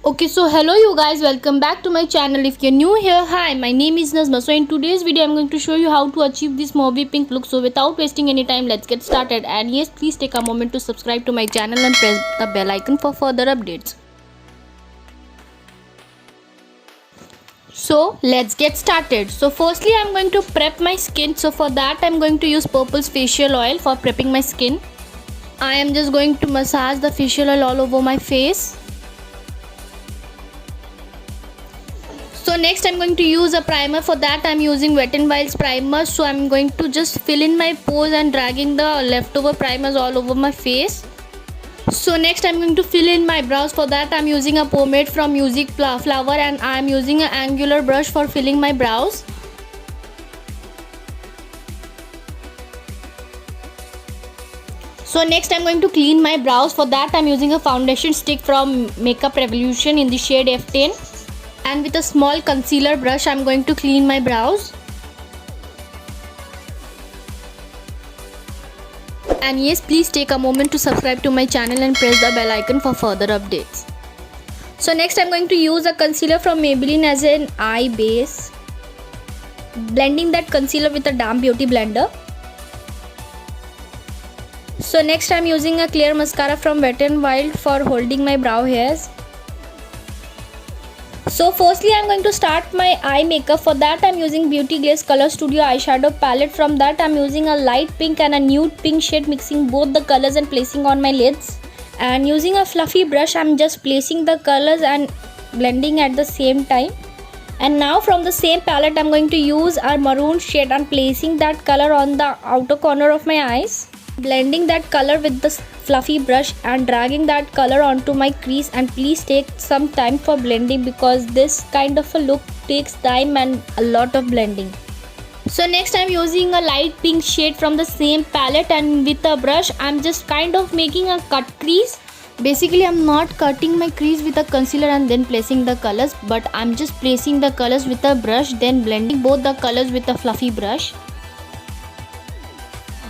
Okay, so hello you guys, welcome back to my channel. If you're new here, hi, my name is Nazma. So in today's video I'm going to show you how to achieve this movie pink look. So without wasting any time, let's get started. And yes, please take a moment to subscribe to my channel and press the bell icon for further updates. So let's get started. So firstly I'm going to prep my skin. So for that I'm going to use Purple's facial oil for prepping my skin. I am just going to massage the facial oil all over my face. So next I'm going to use a primer. For that I'm using Wet n Wild's primer. So I'm going to just fill in my pores and dragging the leftover primers all over my face. So next I'm going to fill in my brows. For that I'm using a pomade from Music Flower and I'm using an angular brush for filling my brows. So next I'm going to clean my brows. For that I'm using a foundation stick from Makeup Revolution in the shade F10. And with a small concealer brush I'm going to clean my brows. And yes, please take a moment to subscribe to my channel and press the bell icon for further updates. So next I'm going to use a concealer from Maybelline as an eye base, blending that concealer with a damp beauty blender. So next I'm using a clear mascara from Wet n Wild for holding my brow hairs. So firstly I'm going to start my eye makeup. For that I'm using Beauty Glaze Color Studio eyeshadow palette. From that I'm using a light pink and a nude pink shade, mixing both the colors and placing on my lids. And using a fluffy brush I'm just placing the colors and blending at the same time. And now from the same palette I'm going to use our maroon shade and placing that color on the outer corner of my eyes. Blending that color with the fluffy brush and dragging that color onto my crease. And please take some time for blending because this kind of a look takes time and a lot of blending. So next I'm using a light pink shade from the same palette, and with a brush I'm just kind of making a cut crease. Basically I'm not cutting my crease with a concealer and then placing the colors, but I'm just placing the colors with a brush, then blending both the colors with a fluffy brush.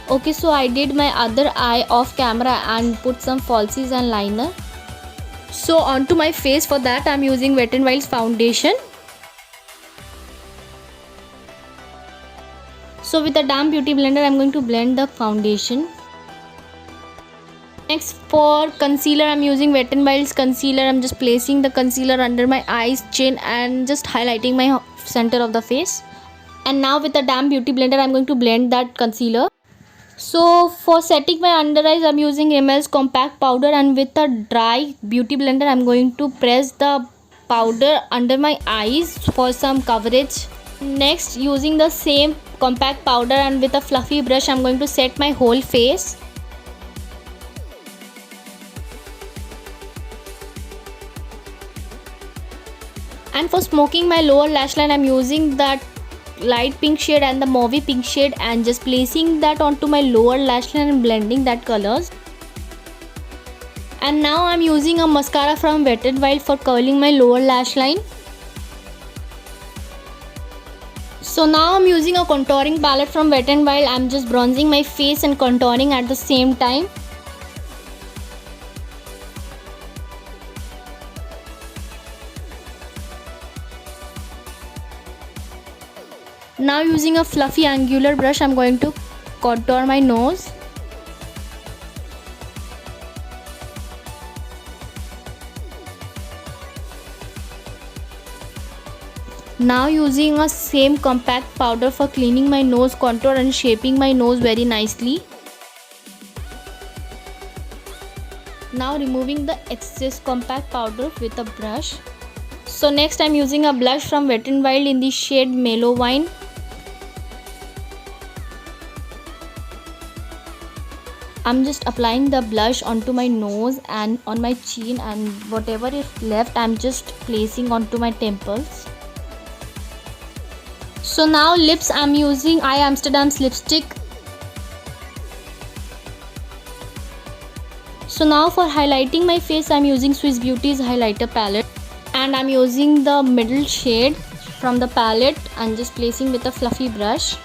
Okay, so I did my other eye off camera and put some falsies and liner. So onto my face, for that I'm using Wet n Wild's foundation. So with a damp beauty blender I'm going to blend the foundation. Next for concealer I'm using Wet n Wild's concealer. I'm just placing the concealer under my eyes, chin and just highlighting my center of the face. And now with a damp beauty blender I'm going to blend that concealer. So for setting my under eyes I'm using Rimmel's compact powder, and with a dry beauty blender I'm going to press the powder under my eyes for some coverage. Next, using the same compact powder and with a fluffy brush I'm going to set my whole face. And for smoking my lower lash line I'm using that light pink shade and the mauve pink shade and just placing that onto my lower lash line and blending that colors. And now I'm using a mascara from Wet n Wild for curling my lower lash line. So now I'm using a contouring palette from Wet n Wild. I'm just bronzing my face and contouring at the same time. Now using a fluffy angular brush I'm going to contour my nose. Now using a same compact powder for cleaning my nose contour and shaping my nose very nicely. Now removing the excess compact powder with a brush. So next I'm using a blush from Wet n Wild in the shade Mellow Wine. I'm just applying the blush onto my nose and on my chin, and whatever is left I'm just placing onto my temples. So now lips, I'm using I Amsterdam's lipstick. So now for highlighting my face I'm using Swiss Beauty's highlighter palette, and I'm using the middle shade from the palette and just placing with a fluffy brush.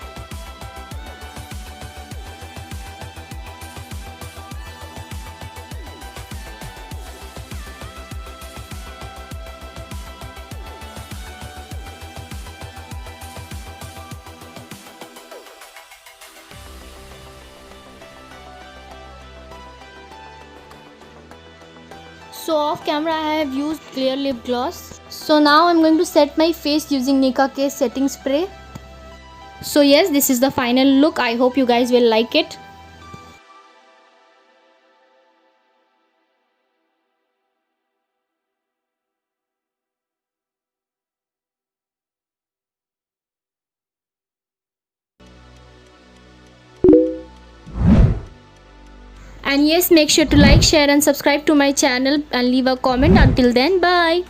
So off camera I have used clear lip gloss. So now I'm going to set my face using Nicka K setting spray. So yes, this is the final look. I hope you guys will like it. And yes, make sure to like, share and subscribe to my channel and leave a comment. Until then, bye.